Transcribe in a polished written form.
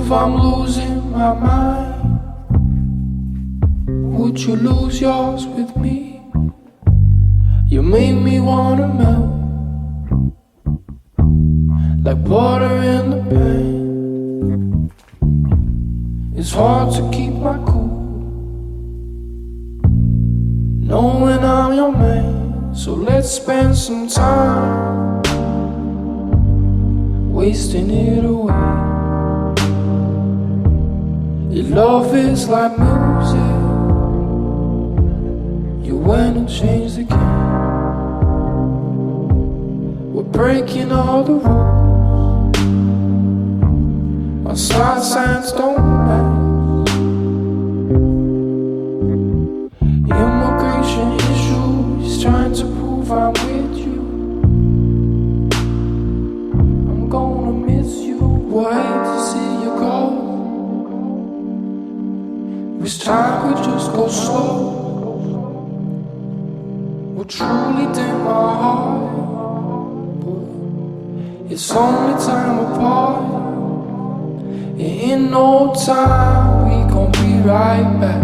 if I'm losing my mind? Would you lose yours with me? You make me wanna melt like water in the pan. It's hard to keep my cool, knowing I'm your man. So let's spend some time wasting it away. Your love is like music, you went and changed the game. We're breaking all the rules, our star signs don't match. Immigration issues, trying to prove I'm with you. I'm gonna miss you, we'll hate to see you go. Wish time could just go slow. Will truly dim my heart, but it's only time apart. And in no time we gon' be right back.